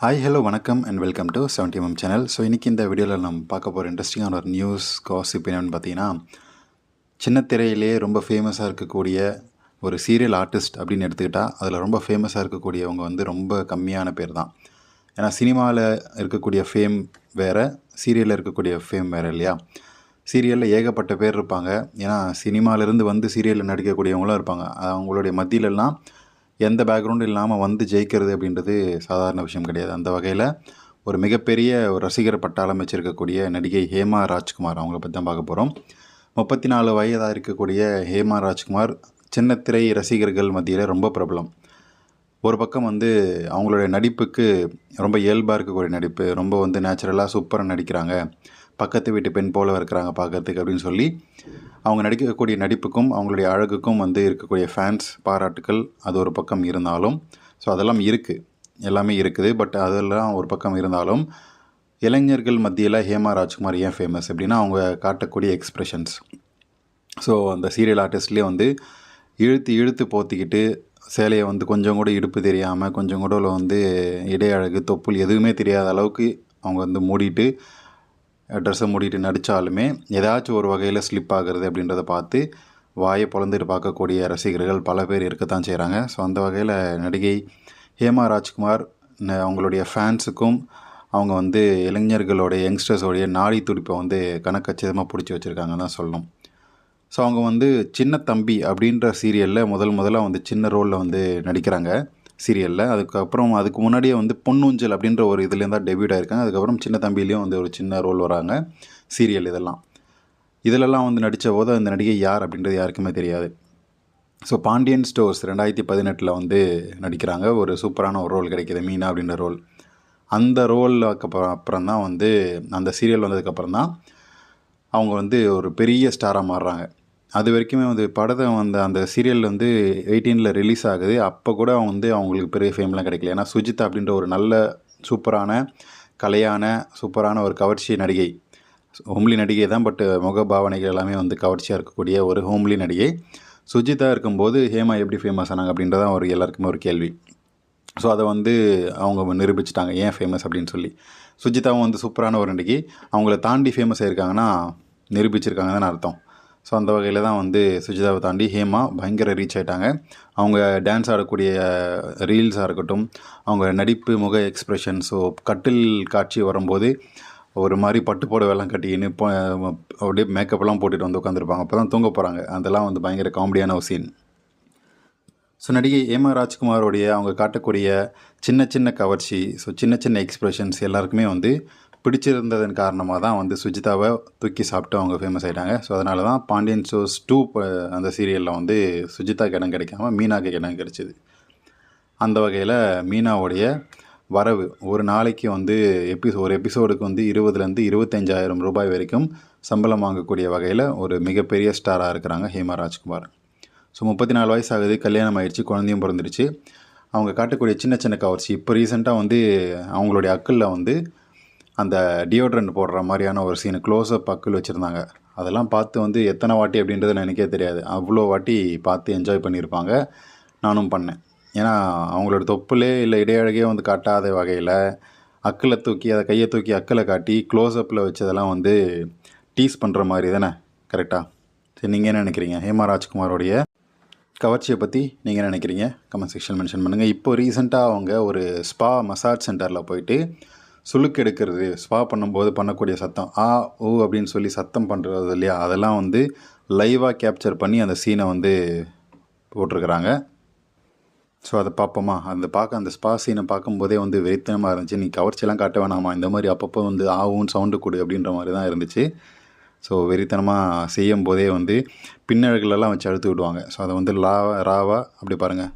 Hi hello வணக்கம் and welcome to 70mm channel. So இன்றைக்கி இந்த வீடியோவில் நம்ம பார்க்க போகிற இன்ட்ரெஸ்டிங்கான ஒரு நியூஸ் காசிப் என்னென்னு பார்த்தீங்கன்னா, சின்ன திரையிலேயே ரொம்ப ஃபேமஸாக இருக்கக்கூடிய ஒரு சீரியல் ஆர்டிஸ்ட் அப்படின்னு எடுத்துக்கிட்டால் அதில் ரொம்ப ஃபேமஸாக இருக்கக்கூடியவங்க வந்து ரொம்ப கம்மியான பேர் தான். ஏன்னா சினிமாவில் இருக்கக்கூடிய ஃபேம் வேறு, சீரியலில் இருக்கக்கூடிய ஃபேம் வேறு இல்லையா? சீரியலில் ஏகப்பட்ட பேர் இருப்பாங்க. ஏன்னா சினிமாவிலேருந்து வந்து சீரியலில் நடிக்கக்கூடியவங்களும் இருப்பாங்க. அவங்களுடைய மத்தியிலெல்லாம் எந்த பேக்ரவுண்டும் இல்லாமல் வந்து ஜெயிக்கிறது அப்படின்றது சாதாரண விஷயம் கிடையாது. அந்த வகையில் ஒரு மிகப்பெரிய ஒரு ரசிகர் பட்டாளம் வச்சுருக்கக்கூடிய நடிகை ஹேமா ராஜ்குமார் அவங்கள பற்றி தான் பார்க்க போகிறோம். 34 வயதாக இருக்கக்கூடிய ஹேமா ராஜ்குமார் சின்னத்திரை ரசிகர்கள் மத்தியில் ரொம்ப பிரபலம். ஒரு பக்கம் வந்து அவங்களுடைய நடிப்புக்கு ரொம்ப இயல்பாக இருக்கக்கூடிய நடிப்பு, ரொம்ப வந்து நேச்சுரலாக சூப்பராக நடிக்கிறாங்க, பக்கத்து வீட்டு பெண் போல இருக்கிறாங்க பார்க்கறதுக்கு அப்படின்னு சொல்லி அவங்க நடிக்கக்கூடிய நடிப்புக்கும் அவங்களுடைய அழகுக்கும் வந்து இருக்கக்கூடிய ஃபேன்ஸ் பாராட்டுக்கள் அது ஒரு பக்கம் இருந்தாலும், ஸோ அதெல்லாம் இருக்குது, எல்லாமே இருக்குது. பட் அதெல்லாம் ஒரு பக்கம் இருந்தாலும் இளைஞர்கள் மத்தியில் ஹேமா ராஜ்குமார் ஏன் ஃபேமஸ் அப்படின்னா அவங்க காட்டக்கூடிய எக்ஸ்ப்ரெஷன்ஸ். ஸோ அந்த சீரியல் ஆர்டிஸ்ட்லேயே வந்து இழுத்து இழுத்து போத்திக்கிட்டு சேலையை வந்து கொஞ்சம் கூட இடுப்பு தெரியாமல், கொஞ்சம் கூட வந்து இடை அழகு தொப்புள் எதுவுமே தெரியாத அளவுக்கு அவங்க வந்து மூடிட்டு ட்ரெஸ்ஸை மூடிட்டு நடித்தாலுமே ஏதாச்சும் ஒரு வகையில் ஸ்லிப் ஆகிறது அப்படின்றத பார்த்து வாயை பொழந்துட்டு பார்க்கக்கூடிய ரசிகர்கள் பல பேர் இருக்கத்தான் செய்கிறாங்க. ஸோ அந்த வகையில் நடிகை ஹேமா ராஜ்குமார் அவங்களுடைய ஃபேன்ஸுக்கும் அவங்க வந்து இளைஞர்களுடைய யங்ஸ்டர்ஸோடைய நாடி துடிப்பை வந்து கணக்கச்சிதமாக பிடிச்சி வச்சுருக்காங்கன்னு தான் சொல்லணும். ஸோ அவங்க வந்து சின்ன தம்பி அப்படின்ற சீரியலில் முதலாக வந்து சின்ன ரோலில் வந்து நடிக்கிறாங்க சீரியலில். அதுக்கு முன்னாடியே வந்து பொன்னூஞ்சல் அப்படின்ற ஒரு இதுலேருந்து தான் டெபியூட் ஆகிருக்காங்க. அதுக்கப்புறம் சின்ன தம்பிலையும் வந்து ஒரு சின்ன ரோல் வராங்க சீரியல். இதிலெல்லாம் வந்து நடித்த போது அந்த நடிகை யார் அப்படின்றது யாருக்குமே தெரியாது. ஸோ பாண்டியன் ஸ்டோர்ஸ் 2018 வந்து நடிக்கிறாங்க. ஒரு சூப்பரான ஒரு ரோல் கிடைக்கிது, மீனா அப்படின்ற ரோல். அந்த ரோலுக்கு அப்புறம் தான் வந்து அந்த சீரியல் வந்ததுக்கப்புறம் தான் அவங்க வந்து ஒரு பெரிய ஸ்டாராக மாறுறாங்க. அது வரைக்குமே வந்து படத்தை வந்து அந்த சீரியல் வந்து 18 ரிலீஸ் ஆகுது. அப்போ கூட வந்து அவங்களுக்கு பெரிய ஃபேம்லாம் கிடைக்கல. ஏன்னா சுஜிதா அப்படின்ற ஒரு நல்ல சூப்பரான கலையான சூப்பரான ஒரு கவர்ச்சி நடிகை, ஹோம்லி நடிகை தான். பட் முக பாவனைகள் எல்லாமே வந்து கவர்ச்சியாக இருக்கக்கூடிய ஒரு ஹோம்லி நடிகை சுஜிதா இருக்கும்போது ஹேமா எப்படி ஃபேமஸ் ஆனாங்க அப்படின்றதான் ஒரு எல்லாருக்குமே ஒரு கேள்வி. ஸோ அதை வந்து அவங்க நிரூபிச்சிட்டாங்க ஏன் ஃபேமஸ் அப்படின்னு சொல்லி. சுஜிதாவும் வந்து சூப்பரான ஒரு நடிகை, அவங்கள தாண்டி ஃபேமஸ் ஆகிருக்காங்கன்னா நிரூபிச்சிருக்காங்க தான் அர்த்தம். ஸோ அந்த வகையில் தான் வந்து சுஜிதாவை தாண்டி ஹேமா பயங்கர ரீச் ஆகிட்டாங்க. அவங்க டான்ஸ் ஆடக்கூடிய ரீல்ஸாக இருக்கட்டும், அவங்க நடிப்பு முக எக்ஸ்ப்ரெஷன், ஸோ கட்டில் காட்சி வரும்போது ஒரு மாதிரி பட்டு புடவைலாம் கட்டிக்கின்னு அப்படியே மேக்கப்லாம் போட்டுட்டு வந்து உட்காந்துருப்பாங்க. அப்போ தான் தூங்க போகிறாங்க. அதெல்லாம் வந்து பயங்கர காமெடியான ஒரு சீன். ஸோ நடிகை ஹேமா ராஜ்குமாரோடைய அவங்க காட்டக்கூடிய சின்ன சின்ன கவர்ச்சி, ஸோ சின்ன சின்ன எக்ஸ்ப்ரெஷன்ஸ் எல்லாருக்குமே வந்து பிடிச்சிருந்ததன் காரணமாக தான் வந்து சுஜிதாவை தூக்கி சாப்பிட்டு அவங்க ஃபேமஸ் ஆகிட்டாங்க. ஸோ அதனால தான் பாண்டியன் ஸ்டோர்ஸ் 2 அந்த சீரியலில் வந்து சுஜிதாக்கு இடம் கிடைக்காம மீனாவுக்கு இடம் கிடைச்சிது. அந்த வகையில் மீனாவுடைய வரவு ஒரு நாளைக்கு வந்து ஒரு எபிசோடுக்கு வந்து 20,000 25,000 ரூபாய் வரைக்கும் சம்பளம் வாங்கக்கூடிய வகையில் ஒரு மிகப்பெரிய ஸ்டாராக இருக்கிறாங்க ஹேமா ராஜ்குமார். ஸோ 34 வயசு ஆகுது, கல்யாணம் ஆகிடுச்சு, குழந்தையும் பிறந்துடுச்சு. அவங்க காட்டக்கூடிய சின்ன சின்ன கவர்ச்சி, இப்போ ரீசெண்டாக வந்து அவங்களுடைய அக்கிளில் வந்து அந்த டியோட்ரண்ட் போடுற மாதிரியான ஒரு சீனு க்ளோஸ்அப் அக்கிள் வச்சுருந்தாங்க. அதெல்லாம் பார்த்து வந்து எத்தனை வாட்டி அப்படின்றது எனக்கே தெரியாது, அவ்வளோ வாட்டி பார்த்து என்ஜாய் பண்ணியிருப்பாங்க. நானும் பண்ணேன். ஏன்னா அவங்களோட தொப்புலே இல்லை இடையழகே வந்து காட்டாத வகையில் அக்கிளை தூக்கி அதை கையை தூக்கி அக்கிளை காட்டி க்ளோஸ்அப்பில் வச்சதெல்லாம் வந்து டீஸ் பண்ணுற மாதிரி தானே, கரெக்டாக? சரி, நீங்கள் என்ன நினைக்கிறீங்க? ஹேமா ராஜ்குமாரோடைய கவர்ச்சியை பற்றி நீங்கள் என்ன நினைக்கிறீங்க? கமெண்ட் செக்ஷன் மென்ஷன் பண்ணுங்கள். இப்போ ரீசெண்டாக அவங்க ஒரு ஸ்பா மசாஜ் சென்டரில் போயிட்டு சுளுக்கு எடுக்கிறது, ஸ்பா பண்ணும்போது பண்ணக்கூடிய சத்தம் ஓ அப்படின்னு சொல்லி சத்தம் பண்ணுறது இல்லையா, அதெல்லாம் வந்து லைவாக கேப்சர் பண்ணி அந்த சீனை வந்து போட்டிருக்கிறாங்க. ஸோ அதை பார்ப்போமா? அந்த ஸ்பா சீனை பார்க்கும்போதே வந்து வெறித்தனமாக இருந்துச்சு. நீ கவர்ச்சியெல்லாம் காட்ட வேணாமா, இந்த மாதிரி அப்பப்போ வந்து ஆவும் சவுண்டு கொடு அப்படின்ற மாதிரி தான் இருந்துச்சு. ஸோ வெறித்தனமாக செய்யும் போதே வந்து பின்னழகுலெல்லாம் வச்சு அழுத்து விடுவாங்க. ஸோ அதை வந்து ராவா அப்படி பாருங்கள்.